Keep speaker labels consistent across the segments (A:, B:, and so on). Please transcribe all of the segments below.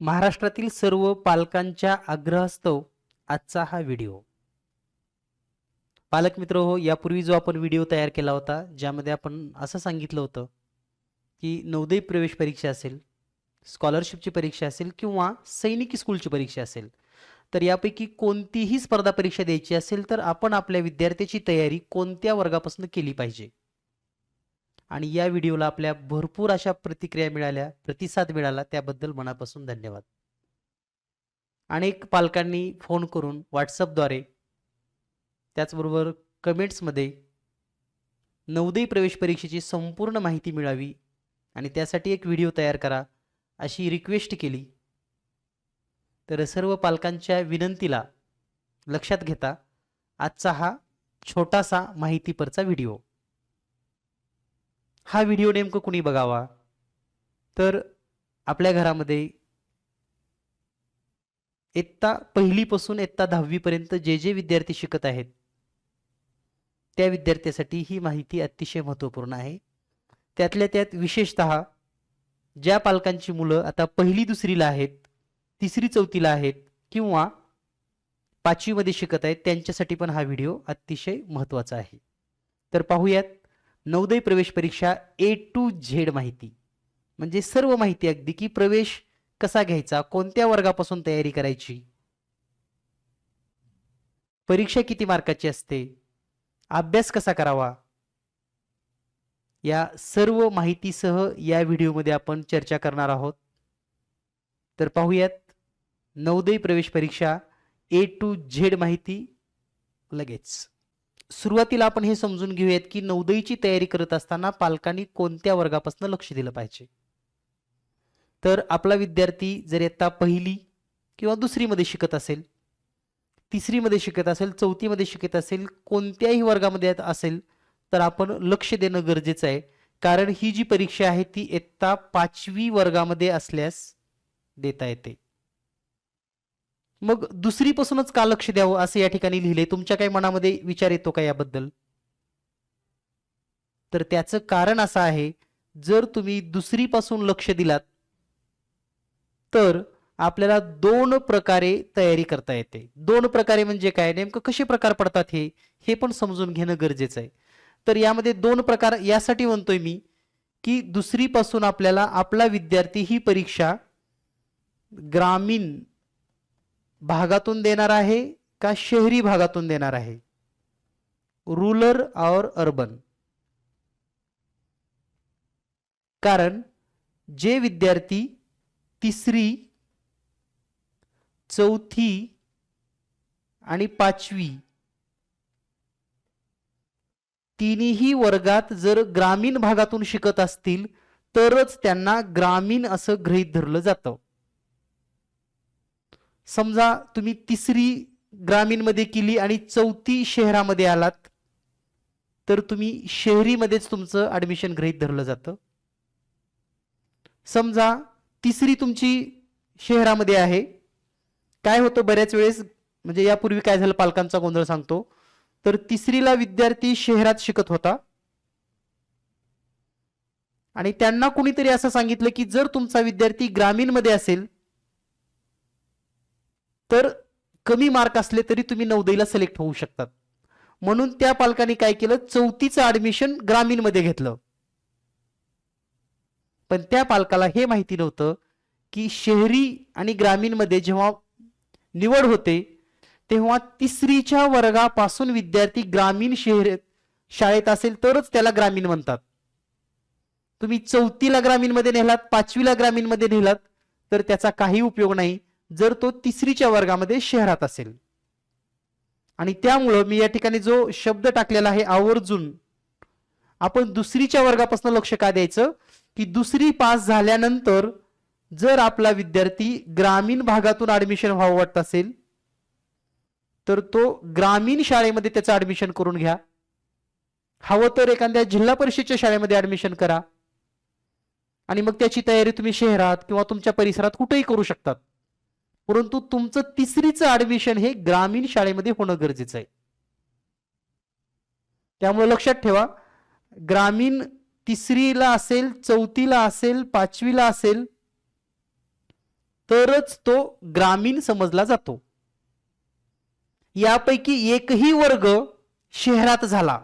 A: महाराष्ट्रातील सर्व पालकांच्या आग्रहास्तव आजचा हा व्हिडिओ. पालक मित्र हो, यापूर्वी जो आपण व्हिडिओ तयार केला होता ज्यामध्ये आपण असं सांगितलं होतं की नवोदय प्रवेश परीक्षा असेल, स्कॉलरशिपची परीक्षा असेल किंवा सैनिकी स्कूलची परीक्षा असेल, तर यापैकी कोणतीही स्पर्धा परीक्षा द्यायची असेल तर आपण आपल्या विद्यार्थ्याची तयारी कोणत्या वर्गापासून केली पाहिजे. आणि या व्हिडिओला आपल्या भरपूर अशा प्रतिक्रिया मिळाल्या, प्रतिसाद मिळाला, त्याबद्दल मनापासून धन्यवाद. अनेक पालकांनी फोन करून व्हॉट्सअपद्वारे त्याचबरोबर कमेंट्समध्ये नवोदय प्रवेश परीक्षेची संपूर्ण माहिती मिळावी आणि त्यासाठी एक व्हिडिओ तयार करा अशी रिक्वेस्ट केली. तर सर्व पालकांच्या विनंतीला लक्षात घेता आजचा हा छोटासा माहितीपरचा व्हिडिओ. हा व्हिडिओ नेमकं कुणी बघावा, तर आपल्या घरामध्ये इयत्ता पहिलीपासून इयत्ता 10वी पर्यंत जे जे विद्यार्थी शिकत आहेत त्या विद्यार्थ्यासाठी ही माहिती अतिशय महत्त्वपूर्ण आहे. त्यातल्या त्यात विशेषतः ज्या पालकांची मुलं आता पहिली दुसरीला आहेत, तिसरी चौथीला आहेत किंवा 5वी मध्ये शिकत आहेत त्यांच्यासाठी पण हा व्हिडिओ अतिशय महत्त्वाचा आहे. तर पाहूयात नवोदय प्रवेश परीक्षा A to Z माहिती, म्हणजे सर्व माहिती अगदी की प्रवेश कसा घ्यायचा, कोणत्या वर्गापासून तयारी करायची, परीक्षा किती मार्काची असते, अभ्यास कसा करावा, या सर्व माहितीसह या व्हिडिओमध्ये आपण चर्चा करणार आहोत. तर पाहूयात नवोदय प्रवेश परीक्षा A to Z माहिती लगेच. सुरुवातीला आपण हे समजून घेऊयात की नवोदयची तयारी करत असताना पालकांनी कोणत्या वर्गापासून लक्ष दिलं पाहिजे. तर आपला विद्यार्थी जर इयत्ता पहिली किंवा दुसरीमध्ये शिकत असेल, तिसरीमध्ये शिकत असेल, चौथीमध्ये शिकत असेल, कोणत्याही वर्गामध्ये असेल तर आपण लक्ष देणं गरजेचं आहे. कारण ही जी परीक्षा आहे ती इयत्ता 5वी वर्गामध्ये असल्यास देता येते. मग दुसरीपासूनच का लक्ष द्यावं असं या ठिकाणी लिहिले, तुमच्या काही मनामध्ये विचार येतो का याबद्दल? तर त्याचं कारण असं आहे, जर तुम्ही दुसरीपासून लक्ष दिलात तर आपल्याला दोन प्रकारे तयारी करता येते. दोन प्रकारे म्हणजे काय, नेमकं कसे प्रकार पडतात हे पण समजून घेणं गरजेचं आहे. तर यामध्ये दोन प्रकार यासाठी म्हणतोय मी की दुसरीपासून आपल्याला आपला विद्यार्थी ही परीक्षा ग्रामीण भागातून देणार आहे का शहरी भागातून देणार आहे, रूरल और अर्बन. कारण जे विद्यार्थी तिसरी, चौथी आणि 5वी तिन्ही वर्गात जर ग्रामीण भागातून शिकत असतील तरच त्यांना ग्रामीण असं गृहीत धरलं जातं. समजा तुम्ही तिसरी ग्रामीण मध्ये केली आणि चौथी शहरामध्ये आलात तर तुम्ही शहरीमध्येच तुमचं ऍडमिशन गृहीत धरलं जातं. समजा तिसरी तुमची शहरामध्ये आहे, काय होतं बऱ्याच वेळेस, म्हणजे यापूर्वी काय झालं पालकांचा गोंधळ सांगतो. तर तिसरीला विद्यार्थी शहरात शिकत होता आणि त्यांना कुणीतरी असं सांगितलं की जर तुमचा विद्यार्थी ग्रामीण मध्ये असेल तर कमी मार्क असले तरी तुम्ही नवोदयला सिलेक्ट होऊ शकतात. म्हणून त्या पालकांनी काय केलं, चौथीचं ऍडमिशन ग्रामीण मध्ये घेतलं. पण त्या पालकाला हे माहिती नव्हतं की शहरी आणि ग्रामीण मध्ये जेव्हा निवड होते तेव्हा तिसरीच्या वर्गापासून विद्यार्थी ग्रामीण शाळेत असेल तरच त्याला ग्रामीण म्हणतात. तुम्ही चौथीला ग्रामीण मध्ये नेलात, 5वीला ग्रामीण मध्ये नेलात तर त्याचा काही उपयोग नाही जर तो तिसरीच्या वर्गामध्ये शहरात असेल. आणि त्यामुळं मी या ठिकाणी जो शब्द टाकलेला आहे आवर्जून, आपण दुसरीच्या वर्गापासून लक्ष का द्यायचं की दुसरी पास झाल्यानंतर जर आपला विद्यार्थी ग्रामीण भागातून ऍडमिशन व्हावं वाटत असेल तर तो ग्रामीण शाळेमध्ये त्याचं ऍडमिशन करून घ्या. हवं तर एखाद्या जिल्हा परिषदेच्या शाळेमध्ये ऍडमिशन करा आणि मग त्याची तयारी तुम्ही शहरात किंवा तुमच्या परिसरात कुठेही करू शकतात. परंतु तुमचं तिसरीचं ऍडमिशन हे ग्रामीण शाळेमध्ये होणं गरजेचं आहे. त्यामुळे लक्षात ठेवा, ग्रामीण तिसरीला असेल, चौथीला असेल, 5वीला असेल तरच तो ग्रामीण समजला जातो. यापैकी एकही वर्ग शहरात झाला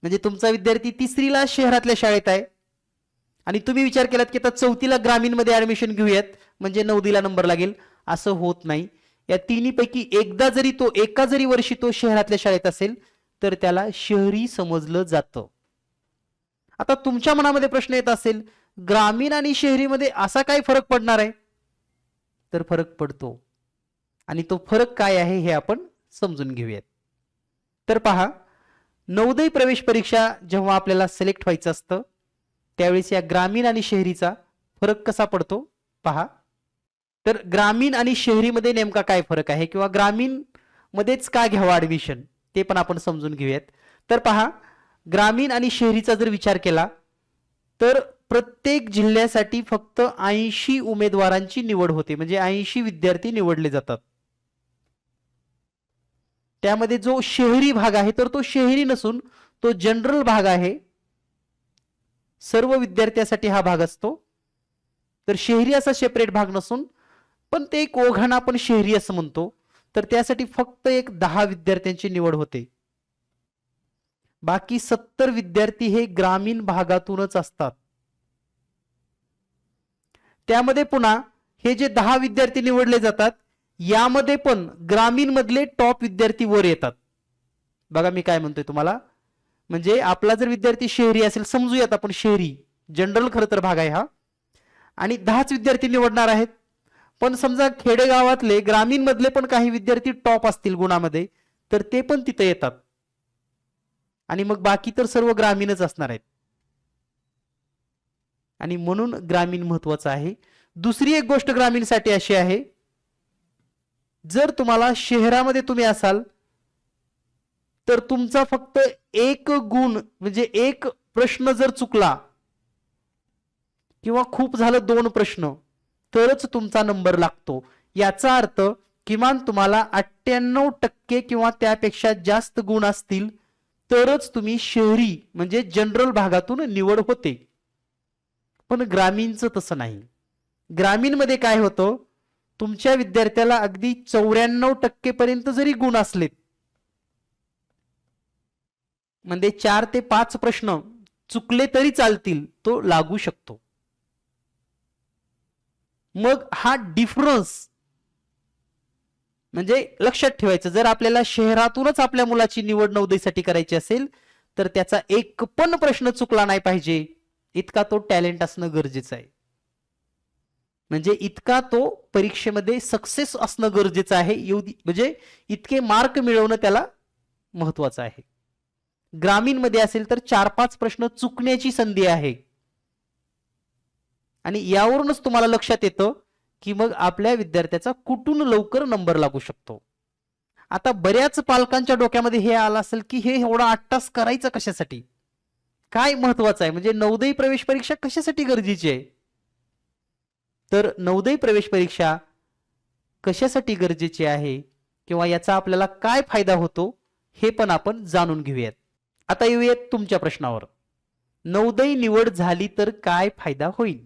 A: म्हणजे तुमचा विद्यार्थी 3रीला शहरातल्या शाळेत आहे आणि तुम्ही विचार केलात की आता 4थीला ग्रामीण मध्ये ऍडमिशन घेऊयात म्हणजे 9वीला नंबर लागेल, असं होत नाही. या तिन्हीपैकी एकदा जरी तो एका जरी वर्षी तो शहरातल्या शाळेत असेल तर त्याला शहरी समजलं जातं. आता तुमच्या मनामध्ये प्रश्न येत असेल, ग्रामीण आणि शहरीमध्ये असा काय फरक पडणार आहे? तर फरक पडतो आणि तो फरक काय आहे हे आपण समजून घेऊयात. तर पहा, नवोदय प्रवेश परीक्षा जेव्हा आपल्याला सिलेक्ट व्हायचं असतं त्यावेळेस या ग्रामीण आणि शहरीचा फरक कसा पडतो पहा. तर ग्रामीण आणि शहरीमध्ये नेमका काय फरक आहे किंवा ग्रामीण मध्येच का घ्यावं ऍडमिशन ते पण आपण समजून घेऊयात. तर पहा, ग्रामीण आणि शहरीचा जर विचार केला तर प्रत्येक जिल्ह्यासाठी फक्त 80 उमेदवारांची निवड होते म्हणजे 80 विद्यार्थी निवडले जातात. त्यामध्ये जो शहरी भाग आहे तर तो शहरी नसून तो जनरल भाग आहे. सर्व विद्यार्थ्यांसाठी हा भाग असतो. तर शहरी असा सेपरेट भाग नसून पण ते एक ओघाना आपण शहरी असं म्हणतो. तर त्यासाठी फक्त एक 10 विद्यार्थ्यांची निवड होते. बाकी 70 विद्यार्थी हे ग्रामीण भागातूनच असतात. त्यामध्ये पुन्हा हे जे 10 विद्यार्थी निवडले जातात यामध्ये पण ग्रामीण मधले टॉप विद्यार्थी वर येतात. बघा मी काय म्हणतोय तुम्हाला, म्हणजे आपला जर विद्यार्थी शहरी असेल, समजूयात आपण शहरी जनरल खरं तर भाग आहे हा, आणि 10च विद्यार्थी निवडणार आहेत. पण समजा खेडेगावातले ग्रामीण मधले पण काही विद्यार्थी टॉप असतील गुणामध्ये तर ते पण तिथे येतात आणि मग बाकी तर सर्व ग्रामीणच असणार आहेत आणि म्हणून ग्रामीण महत्वाचं आहे. दुसरी एक गोष्ट ग्रामीणसाठी अशी आहे, जर तुम्हाला शहरामध्ये तुम्ही असाल तर तुमचा फक्त एक गुण म्हणजे एक प्रश्न जर चुकला किंवा खूप झालं 2 प्रश्न तरच तुमचा नंबर लागतो. याचा अर्थ किमान तुम्हाला 98% किंवा त्यापेक्षा जास्त गुण असतील तरच तुम्ही शहरी म्हणजे जनरल भागातून निवड होते. पण ग्रामीणचं तसं नाही. ग्रामीण मध्ये काय होतं, तुमच्या विद्यार्थ्याला अगदी 94% पर्यंत जरी गुण असलेत म्हणजे 4 ते 5 प्रश्न चुकले तरी चालतील, तो लागू शकतो. मग हा डिफरन्स म्हणजे लक्षात ठेवायचं, जर आपल्याला शहरातूनच आपल्या मुलाची निवड नवोदयसाठी करायची असेल तर त्याचा एक पण प्रश्न चुकला नाही पाहिजे इतका तो टॅलेंट असणं गरजेचं आहे. म्हणजे इतका तो परीक्षेमध्ये सक्सेस असणं गरजेचं आहे, म्हणजे इतके मार्क मिळवणं त्याला महत्वाचं आहे. ग्रामीण मध्ये असेल तर 4-5 प्रश्न चुकण्याची संधी आहे आणि यावरूनच तुम्हाला लक्षात येतं की मग आपल्या विद्यार्थ्याचा कुठून लवकर नंबर लागू शकतो. आता बऱ्याच पालकांच्या डोक्यामध्ये हे आलं असेल की हे एवढा 8 तास करायचं कशासाठी, काय महत्वाचं आहे, म्हणजे नवोदय प्रवेश परीक्षा कशासाठी गरजेची आहे. तर नवोदय प्रवेश परीक्षा कशासाठी गरजेची आहे किंवा याचा आपल्याला काय फायदा होतो हे पण आपण जाणून घेऊयात. आता येऊयात तुमच्या प्रश्नावर, नवोदय निवड झाली तर काय फायदा होईल.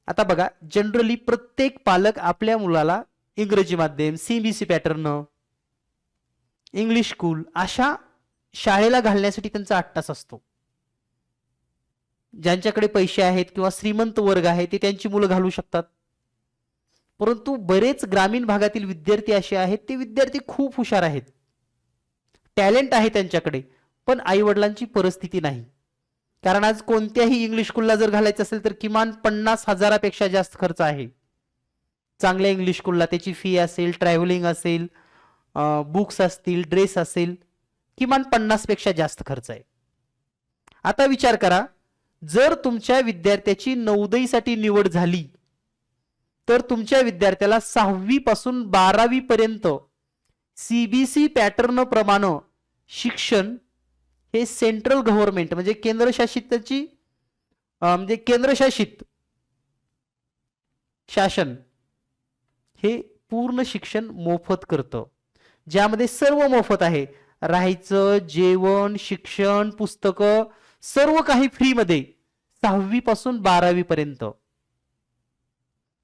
A: आता बघा, जनरली प्रत्येक पालक आपल्या मुलाला इंग्रजी माध्यम, सीबीएसई पॅटर्न, इंग्लिश स्कूल अशा शाळेला घालण्यासाठी त्यांचा 8 तास असतो. ज्यांच्याकडे पैसे आहेत किंवा श्रीमंत वर्ग आहे ते त्यांची मुलं घालू शकतात. परंतु बरेच ग्रामीण भागातील विद्यार्थी असे आहेत, ते विद्यार्थी खूप हुशार आहेत, टॅलेंट आहे त्यांच्याकडे, पण आई वडिलांची परिस्थिती नाही. कारण आज कोणत्याही इंग्लिश स्कूलला जर घालायचं असेल तर किमान 50,000पेक्षा जास्त खर्च आहे. चांगल्या इंग्लिश स्कूलला त्याची फी असेल, ट्रॅव्हलिंग असेल, बुक्स असतील, ड्रेस असेल, किमान 50 पेक्षा जास्त खर्च आहे. आता विचार करा, जर तुमच्या विद्यार्थ्याची नवोदयसाठी निवड झाली तर तुमच्या विद्यार्थ्याला 6वी पासून 12वी पर्यंत सीबीएसई पॅटर्न प्रमाणे शिक्षण हे सेंट्रल गव्हर्नमेंट म्हणजे केंद्रशासितची म्हणजे केंद्रशासित शासन हे पूर्ण शिक्षण मोफत करतं, ज्यामध्ये सर्व मोफत आहे. राहायचं, जेवण, शिक्षण, पुस्तकं सर्व काही फ्री मध्ये 6वी पासून 12वी पर्यंत.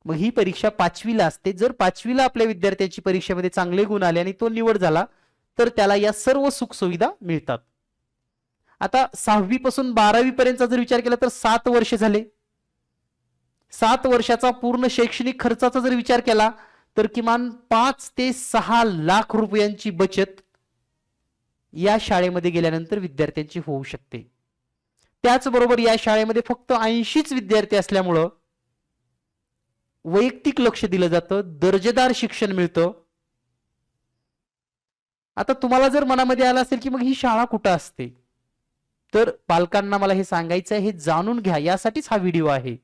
A: मग ही परीक्षा 5वीला असते. जर 5वीला आपल्या विद्यार्थ्याची परीक्षेमध्ये चांगले गुण आले आणि तो निवड झाला तर त्याला या सर्व सुखसुविधा मिळतात. आता 6वी पासून 12वी पर्यंतचा जर विचार केला तर 7 वर्ष झाले. 7 वर्षाचा पूर्ण शैक्षणिक खर्चाचा जर विचार केला तर किमान 5 ते 6 लाख रुपयांची बचत या शाळेमध्ये गेल्यानंतर विद्यार्थ्यांची होऊ शकते. त्याचबरोबर या शाळेमध्ये फक्त 80च विद्यार्थी असल्यामुळं वैयक्तिक लक्ष दिलं जातं, दर्जेदार शिक्षण मिळतं. आता तुम्हाला जर मनामध्ये आलं असेल की मग ही शाळा कुठं असते, तर पालकांना मला हे सांगायचं आहे, हे जाणून घ्या, यासाठीच हा व्हिडिओ आहे.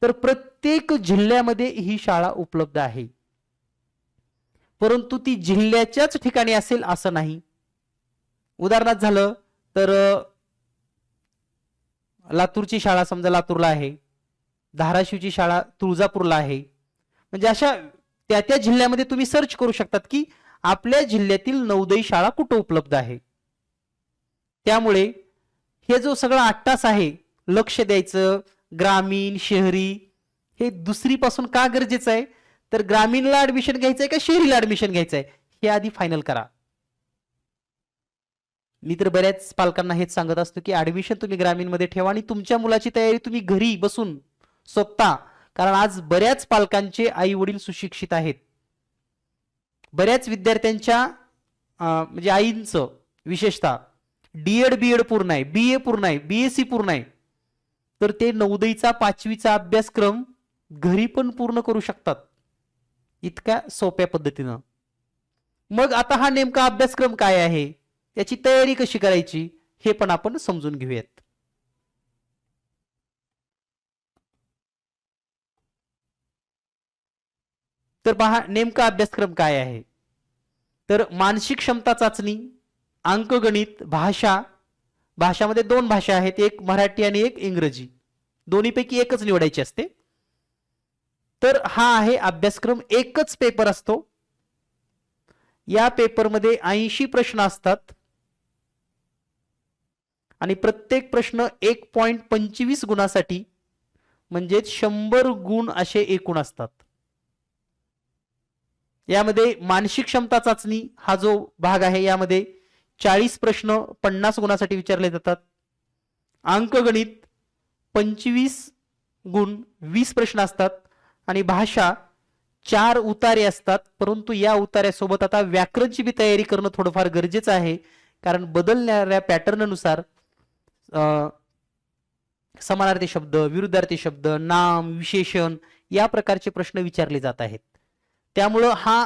A: तर प्रत्येक जिल्ह्यामध्ये ही शाळा उपलब्ध आहे, परंतु ती जिल्ह्याच्याच ठिकाणी असेल असं नाही. उदाहरणार्थ झालं तर लातूरची शाळा समजा लातूरला आहे, धाराशिवची शाळा तुळजापूरला आहे. म्हणजे अशा त्या त्या जिल्ह्यामध्ये तुम्ही सर्च करू शकतात की आपल्या जिल्ह्यातील नवोदय शाळा कुठे उपलब्ध आहे. त्यामुळे हे जो सगळा 8 तास आहे लक्ष द्यायचं, ग्रामीण शहरी हे दुसरीपासून का गरजेचं आहे, तर ग्रामीणला ऍडमिशन घ्यायचंय का शहरीला ऍडमिशन घ्यायचंय हे आधी फायनल करा. मी तर बऱ्याच पालकांना हेच सांगत असतो की ऍडमिशन तुम्ही ग्रामीणमध्ये ठेवा आणि तुमच्या मुलाची तयारी तुम्ही घरी बसून स्वतः, कारण आज बऱ्याच पालकांचे आई वडील सुशिक्षित आहेत. बऱ्याच विद्यार्थ्यांच्या म्हणजे आईंचं विशेषतः डीएड बीएड पूर्ण आहे, बीए पूर्ण आहे, बीएससी पूर्ण आहे, तर ते नवोदयचा 5वीचा अभ्यासक्रम घरी पण पूर्ण करू शकतात इतक्या सोप्या पद्धतीनं. मग आता हा नेमका अभ्यासक्रम काय आहे, त्याची तयारी कशी करायची हे पण आपण समजून घेऊयात. तर पहा नेमका अभ्यासक्रम काय आहे. तर मानसिक क्षमता चाचणी, अंकगणित, भाषा, भाषामध्ये 2 भाषा आहेत, एक मराठी आणि एक इंग्रजी, दोन्हीपैकी एकच निवडायची असते. तर हा आहे अभ्यासक्रम, एकच पेपर असतो. या पेपरमध्ये 80 प्रश्न असतात आणि प्रत्येक प्रश्न 1.25 गुणासाठी म्हणजे 100 गुण असे एकूण असतात. यामध्ये मानसिक क्षमता चाचणी हा जो भाग आहे यामध्ये 40 प्रश्न 50 गुणासाठी विचारले जातात. अंकगणित 25 गुण 20 प्रश्न असतात आणि भाषा 4 उतारे असतात. परंतु या उतार्यासोबत आता व्याकरणची बी तयारी करणं थोडंफार गरजेचं आहे, कारण बदलणाऱ्या पॅटर्ननुसार समानार्थी शब्द, विरुद्धार्थी शब्द, नाम, विशेषण या प्रकारचे प्रश्न विचारले जात आहेत. त्यामुळं हा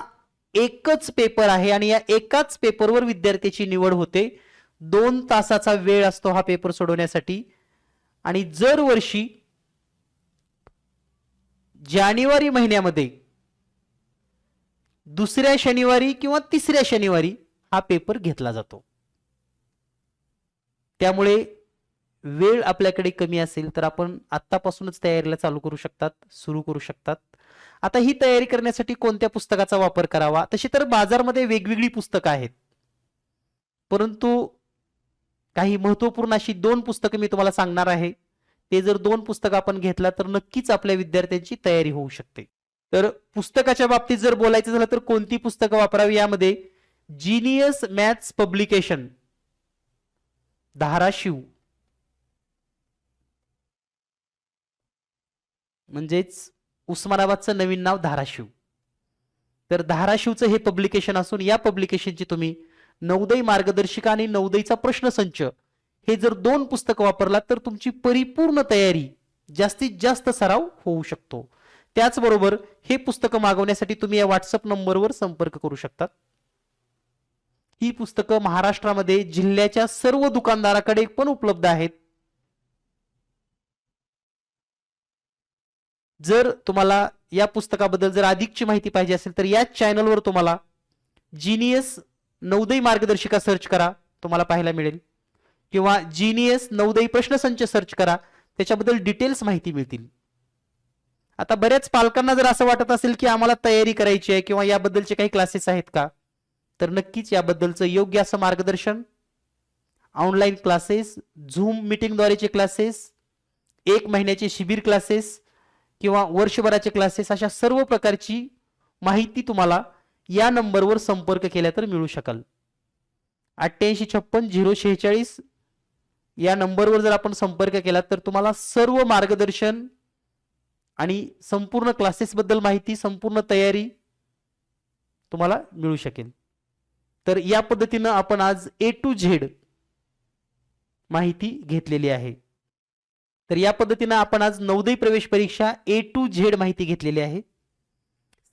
A: एकच पेपर आहे आणि या एकाच पेपरवर विद्यार्थ्याची निवड होते. 2 तासाचा वेळ असतो हा पेपर सोडवण्यासाठी आणि दर वर्षी जानेवारी महिन्यामध्ये 2ऱ्या शनिवारी किंवा 3ऱ्या शनिवारी हा पेपर घेतला जातो. त्यामुळे वेळ आपल्याकडे कमी असेल तर आपण आत्तापासूनच तयारीला चालू करू शकतात, सुरू करू शकतात. आता ही तयारी करण्यासाठी कोणत्या पुस्तकाचा वापर करावा, तशी तर बाजारमध्ये वेगवेगळी पुस्तकं आहेत, परंतु काही महत्त्वपूर्ण अशी 2 पुस्तकं मी तुम्हाला सांगणार आहे. ते जर 2 पुस्तकं आपण घेतला तर नक्कीच आपल्या विद्यार्थ्यांची तयारी होऊ शकते. तर पुस्तकाच्या बाबतीत जर बोलायचं झालं तर कोणती पुस्तकं वापरावी, यामध्ये जीनियस मॅथ्स पब्लिकेशन धाराशिव, म्हणजेच उस्मानाबादचं नवीन नाव धाराशिव, तर धाराशिवचं हे पब्लिकेशन असून या पब्लिकेशनची तुम्ही नवोदय मार्गदर्शिका आणि नवोदयचा प्रश्नसंच हे जर 2 पुस्तकं वापरलात तर तुमची परिपूर्ण तयारी, जास्तीत जास्त सराव होऊ शकतो. त्याचबरोबर हे पुस्तकं मागवण्यासाठी तुम्ही या व्हॉट्सअप नंबरवर संपर्क करू शकतात. ही पुस्तकं महाराष्ट्रामध्ये जिल्ह्याच्या सर्व दुकानदाराकडे पण उपलब्ध आहेत. जर तुम्हाला या पुस्तकाबद्दल जर अधिकची माहिती पाहिजे असेल तर याच चॅनलवर तुम्हाला जीनियस नवोदय मार्गदर्शिका सर्च करा, तुम्हाला पाहायला मिळेल, किंवा जीनियस नवोदय प्रश्नसंच सर्च करा, त्याच्याबद्दल डिटेल्स माहिती मिळतील. आता बऱ्याच पालकांना जर असं वाटत असेल की आम्हाला तयारी करायची आहे किंवा याबद्दलचे काही क्लासेस आहेत का, तर नक्कीच याबद्दलचं योग्य असं मार्गदर्शन, ऑनलाईन क्लासेस, झूम मीटिंगद्वारेचे क्लासेस, 1 महिन्याचे शिबिर क्लासेस किंवा वर्षभराचे क्लासेस अशा सर्व प्रकारची माहिती तुम्हाला या नंबरवर संपर्क केला तर मिळू शकाल. 8856 046 या नंबरवर जर आपण संपर्क केला तर तुम्हाला सर्व मार्गदर्शन आणि संपूर्ण क्लासेस बद्दल माहिती, संपूर्ण तयारी तुम्हाला मिळू शकेल. तर या पद्धतीने आपण आज A to Z माहिती घेतलेली आहे. तर या पद्धतीने आपण आज नवोदय प्रवेश परीक्षा A to Z माहिती घेतलेली आहे.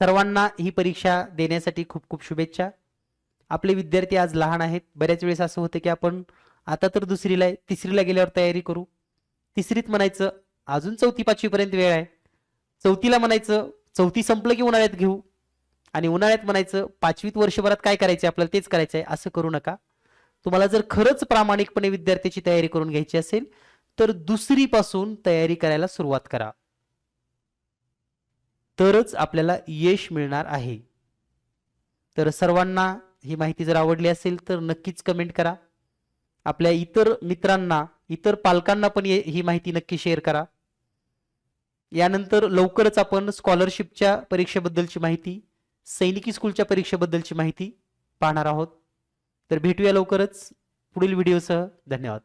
A: सर्वांना ही परीक्षा देण्यासाठी खूप खूप शुभेच्छा. आपले विद्यार्थी आज लहान आहेत. बऱ्याच वेळेस असं होतं की आपण आता तर दुसरीला आहे, तिसरीला गेल्यावर तयारी करू. तिसरीत म्हणायचं अजून चौथी पाचवी पर्यंत वेळ आहे. चौथीला म्हणायचं चौथी संपलं की उन्हाळ्यात घेऊ, आणि उन्हाळ्यात म्हणायचं पाचवीत वर्षभरात काय करायचं आपल्याला तेच करायचं आहे. असं करू नका. तुम्हाला जर खरंच प्रामाणिकपणे विद्यार्थ्याची तयारी करून घ्यायची असेल तर दुसरी पासून तयारी करायला सुरुवात करा, तरच आपल्याला यश मिळणार आहे. तर सर्वांना ही माहिती जर आवडली असेल तर नक्कीच कमेंट करा. आपल्या इतर मित्रांना, इतर पालकांना पण ही माहिती नक्की शेअर करा. यानंतर लवकरच आपण स्कॉलरशिपच्या परीक्षेबद्दलची माहिती, सैनिकी स्कूलच्या परीक्षेबद्दलची माहिती पाहणार आहोत. तर भेटूया लवकरच पुढील व्हिडिओसह. धन्यवाद.